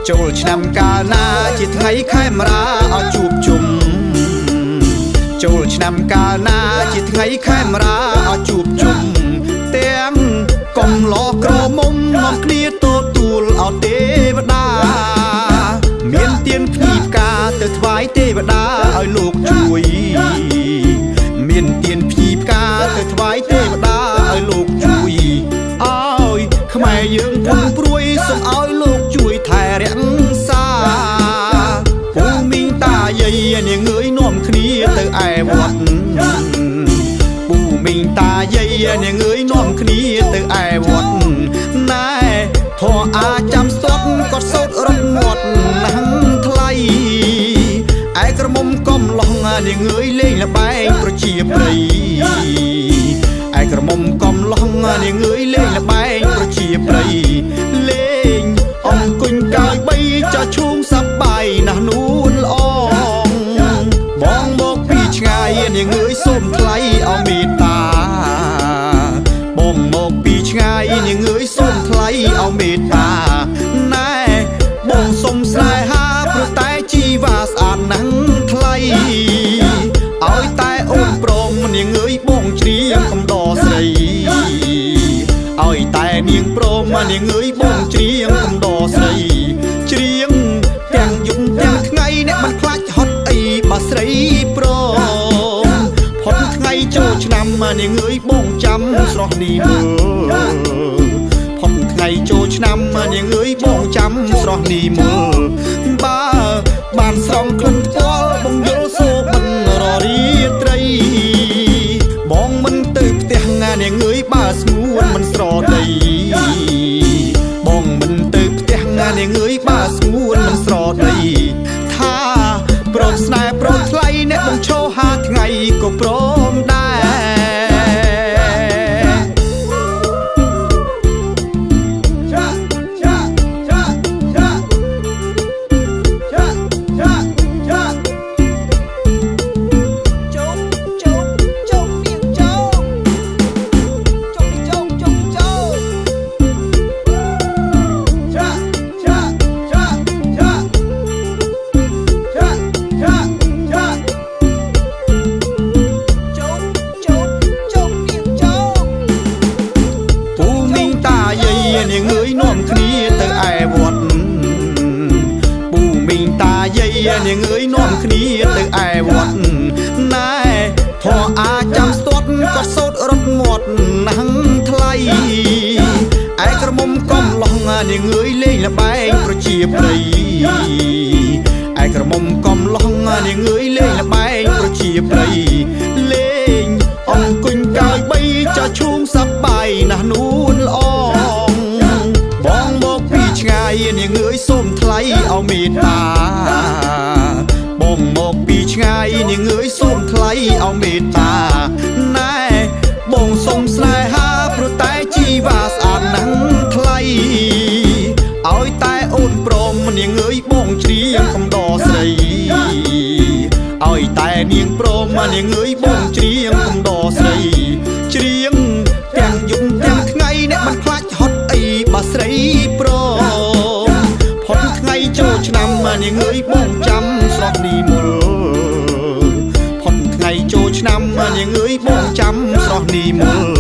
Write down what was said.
ចូលឆ្នាំកាលណាជាថ្ងៃខែមរាឲ្យជួបជុំចូលឆ្នាំកាលណាជាថ្ងៃខែមរាឲ្យជួបជុំទាំងកុំឡោក្រមុំនាំគ្នាទទួលឲ្យទេវតាមានទៀនភ្ញីផ្កាទៅថ្វាយទេវតាឲ្យលោកជួយមានទៀនភ្ញីផ្កាទៅថ្វាយទេវតាឲ្យលោកជួយឲ្យខ្មែរយើងភុំព្រួយសូមឲ្យលោកជួយថែរក្សាពូមីងតាយាយនាងអើយនាំគ្នាទៅឯវត្តពូមីងតាយាយនាងអើយនាំគ្នាទៅឯវត្តណែធေါ်អាចាំស្ទាត់ក៏សោតរត់មាត់ណាំថ្លៃឯក្រមុំកំឡោះនាងអើយលេងល្បែងប្រជាប្រិយឯក្រមុំកំឡោះនាងអើយលេងល្បែងប្រជាប្រិយលេងអង្គុញកាយបីចាឈូងសប្បាយណាស់នួនល្អបងមកពីឆ្ងាយនាងអើយសូមថ្លៃអមេត្តាបងមកពីឆ្ងាយនាងអើយសូមថ្លៃអមេត្តាណែបងសុំស្នេហាព្រោះតែជីវ៉ាស្អាតណាស់ថ្លៃឲ្យតែអូនព្រមនាងអើយបងច្រៀងកំដរស្រីឲ្យតែនាងព្រមនាងអើយបងច្រៀងកំដរស្រីច្រៀងទាំងយប់ទាំងថ្ងៃអ្នកមិនខ្លាចហត់អីបើស្រីព្រមផុតថ្ងៃចូលឆ្នាំនាងអើយបងចាំស្រស់នេះមើលផុតថ្ងៃចូលឆ្នាំនាងអើយបងចាំស្រស់នេះមើលបើបានស្រង់ក្លិនផ្ទាល់បងយល់សូបិនររីត្រីបងមិនទៅផ្ទះនាងអើយបើស្ងួនមិនស្រដីបងមិនទៅផ្ទះនាងអើយបើស្ងួនមិនស្រដីថាព្រមស្នេហ៍ព្រមថ្លៃអ្នកបងឈោហាថ្ងៃក៏ព្រមដែរនាងអើយនាំគ្នាទៅឯវត្តពូមីងតាយាយនាងអើយនាំគ្នាទៅឯវត្តណែធေါ်អាចាំស្ទាត់ក៏សោតរត់មាត់ណាំថ្លៃឯក្រមុំកំឡោះនាងអើយលេងល្បែងប្រជាប្រិយឯក្រមុំកំឡោះនាងអើយលេងល្បែងប្រជាប្រិយលេងអង្គុញកាយបីចាឈូងសប្បាយណាស់នួនល្អបងមកពីឆ្ងាយនាងអើយសូមថ្លៃអមេត្តាបងមកពីឆ្ងាយនាងអើយសូមថ្លៃអមេត្តាណែបងសុំស្នេហាព្រោះតែជីវ៉ាស្អាតណាស់ថ្លៃឲ្យតែអូនព្រមនាងអើយបងច្រៀងកំដរស្រីឲ្យតែនាងព្រមនាងអើយបងច្រៀងកំដរស្រីច្រៀងទាំងយប់ទាំងថ្ងៃអ្នកមិនខ្លាចហត់អីបើស្រីព្រមផុតថ្ងៃចូលឆ្នាំនាងអើយបងចាំស្រស់នេះមើលផុតថ្ងៃចូលឆ្នាំនាងអើយបងចាំស្រស់នេះមើល